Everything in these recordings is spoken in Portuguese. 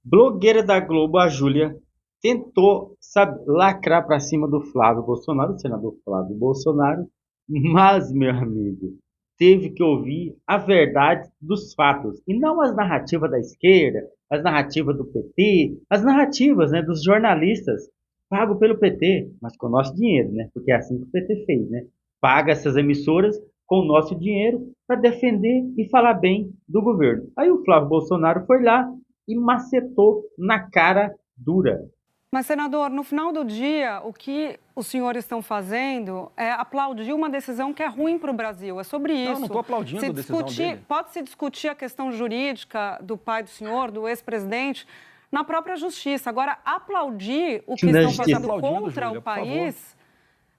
Blogueira da Globo, a Júlia, tentou, sabe, lacrar para cima do Flávio Bolsonaro, o senador Flávio Bolsonaro, mas, meu amigo, teve que ouvir a verdade dos fatos, e não as narrativas da esquerda, as narrativas do PT, as narrativas, né, dos jornalistas, pago pelo PT, mas com o nosso dinheiro, né, porque é assim que o PT fez, né, paga essas emissoras com o nosso dinheiro para defender e falar bem do governo. Aí o Flávio Bolsonaro foi lá e macetou na cara dura. Mas, senador, no final do dia, o que os senhores estão fazendo é aplaudir uma decisão que é ruim para o Brasil. É sobre Não, não estou isso. aplaudindo a decisão dele. Pode-se discutir a questão jurídica do pai do senhor, do ex-presidente, na própria justiça. Agora, aplaudir o que Na estão justiça. fazendo contra Júlia, o por favor. país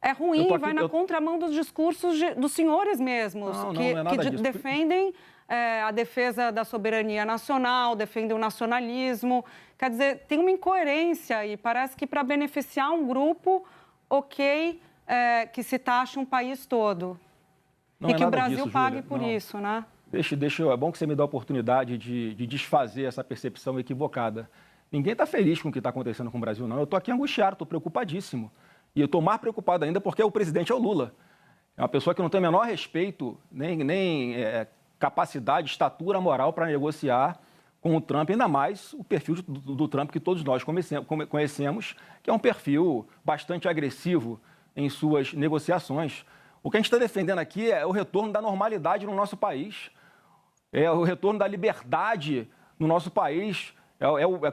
é Eu tô ruim, aqui, vai na contramão dos discursos dos senhores mesmos, Não, não é nada disso. defendem a defesa da soberania nacional, defendem o nacionalismo. Quer dizer, tem uma incoerência aí. Parece que para beneficiar um grupo, ok, que se taxa um país todo. Não E é que o nada Brasil disso, pague Júlia. por Não. isso, né? É bom que você me dá a oportunidade de desfazer essa percepção equivocada. Ninguém está feliz com o que está acontecendo com o Brasil, não. Eu estou aqui angustiado, estou preocupadíssimo. E eu estou mais preocupado ainda porque o presidente é o Lula. É uma pessoa que não tem o menor respeito, nem capacidade, estatura moral para negociar com o Trump, ainda mais o perfil do Trump que todos nós conhecemos, que é um perfil bastante agressivo em suas negociações. O que a gente está defendendo aqui é o retorno da normalidade no nosso país, é o retorno da liberdade no nosso país,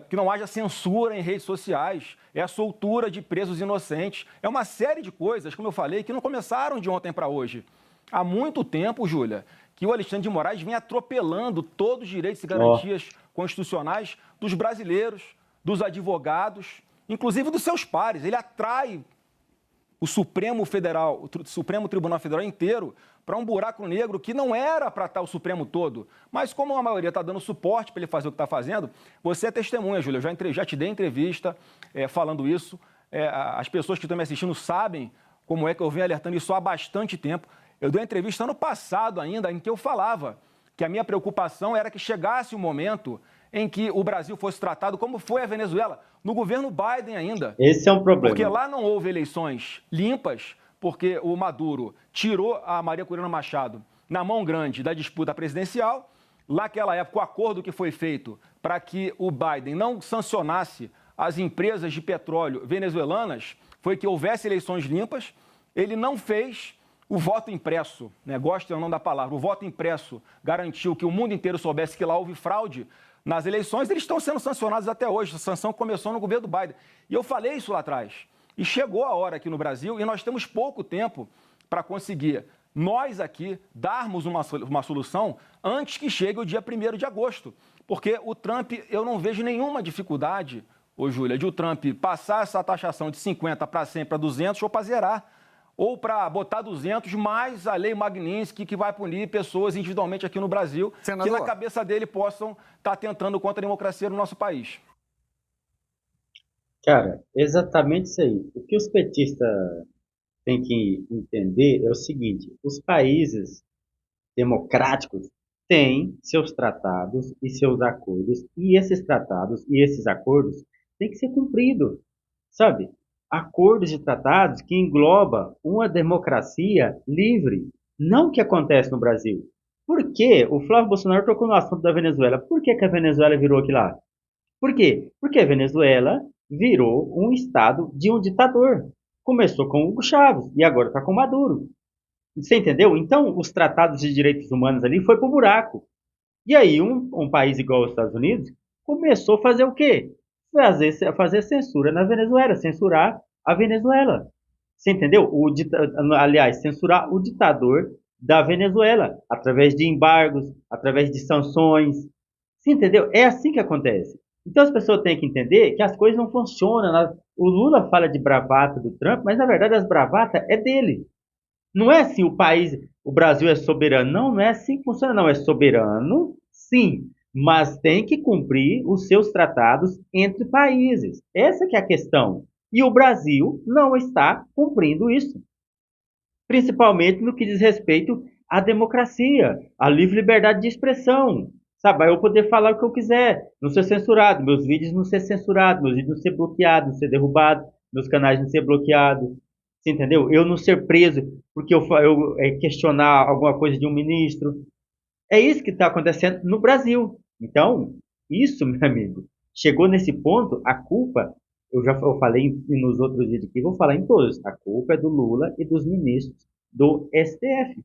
que não haja censura em redes sociais, é a soltura de presos inocentes. É uma série de coisas, como eu falei, que não começaram de ontem para hoje. Há muito tempo, Júlia, que o Alexandre de Moraes vem atropelando todos os direitos e Ó, garantias constitucionais dos brasileiros, dos advogados, inclusive dos seus pares. Ele atrai o Supremo Tribunal Federal inteiro para um buraco negro que não era para estar o Supremo todo. Mas como a maioria está dando suporte para ele fazer o que está fazendo, você é testemunha, Júlia. Eu já te dei entrevista falando isso. As pessoas que estão me assistindo sabem como é que eu venho alertando isso há bastante tempo. Eu dei uma entrevista ano passado ainda, em que eu falava que a minha preocupação era que chegasse o momento em que o Brasil fosse tratado como foi a Venezuela, no governo Biden ainda. esse é um Porque problema. lá não houve eleições limpas, porque o Maduro tirou a Maria Corina Machado na mão grande da disputa presidencial. Lá naquela época, o acordo que foi feito para que o Biden não sancionasse as empresas de petróleo venezuelanas foi que houvesse eleições limpas. Ele não fez o voto impresso, né? Gosto ou não da palavra, o voto impresso garantiu que o mundo inteiro soubesse que lá houve fraude nas eleições. Eles estão sendo sancionados até hoje. A sanção começou no governo do Biden. E eu falei isso lá atrás. E chegou a hora aqui no Brasil, e nós temos pouco tempo para conseguir, nós aqui, darmos uma solução antes que chegue o dia 1º de agosto. Porque o Trump, eu não vejo nenhuma dificuldade, ô Júlia, de o Trump passar essa taxação de 50 para 100 para 200 ou para zerar. Ou para botar 200 mais a lei Magnitsky, que vai punir pessoas individualmente aqui no Brasil, Senador. que na cabeça dele possam estar tentando contra a democracia no nosso país. Cara, exatamente isso aí. O que os petistas têm que entender é o seguinte: os países democráticos têm seus tratados e seus acordos, e esses tratados e esses acordos têm que ser cumpridos, sabe? Acordos e tratados que engloba uma democracia livre, não o que acontece no Brasil. Por que o Flávio Bolsonaro tocou no assunto da Venezuela? Por que, que a Venezuela virou aquilo lá? Por quê? Porque a Venezuela virou um estado de um ditador. Começou com Hugo Chávez e agora está com Maduro. Você entendeu? Então, os tratados de direitos humanos ali foi pro buraco. E aí, um país igual os Estados Unidos começou a fazer o quê? Fazer censura na Venezuela, censurar a Venezuela. Você entendeu? Aliás, censurar o ditador da Venezuela, através de embargos, através de sanções. Você entendeu? É assim que acontece. Então as pessoas têm que entender que as coisas não funcionam. O Lula fala de bravata do Trump, mas na verdade as bravatas é dele. Não é assim o Brasil é soberano. Não, não é assim que funciona, não. É soberano, sim, mas tem que cumprir os seus tratados entre países. Essa que é a questão. E o Brasil não está cumprindo isso, principalmente no que diz respeito à democracia, à livre liberdade de expressão. Sabe? Aí eu poder falar o que eu quiser, não ser censurado, meus vídeos não ser censurados, meus vídeos não ser bloqueados, não ser derrubados, meus canais não ser bloqueados. Você entendeu? Eu não ser preso porque eu questionar alguma coisa de um ministro. É isso que está acontecendo no Brasil. Então, isso, meu amigo, chegou nesse ponto, a culpa, eu falei nos outros vídeos aqui, vou falar em todos, a culpa é do Lula e dos ministros do STF.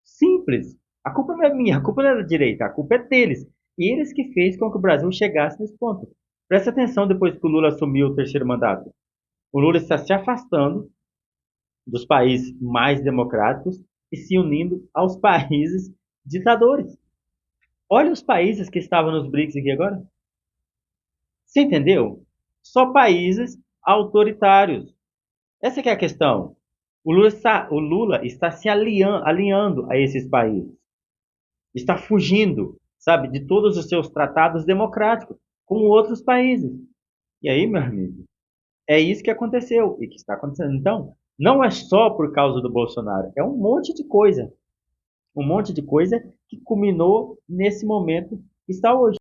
Simples. A culpa não é minha, a culpa não é da direita, a culpa é deles. E eles que fez com que o Brasil chegasse nesse ponto. Presta atenção depois que o Lula assumiu o terceiro mandato. O Lula está se afastando dos países mais democráticos e se unindo aos países ditadores. Olha os países que estavam nos BRICS aqui agora. Você entendeu? Só países autoritários. Essa que é a questão. O Lula está se alinhando a esses países. Está fugindo, sabe, de todos os seus tratados democráticos com outros países. E aí, meu amigo, é isso que aconteceu e que está acontecendo. Então, não é só por causa do Bolsonaro, é um monte de coisa. Um monte de coisa que culminou nesse momento que está hoje.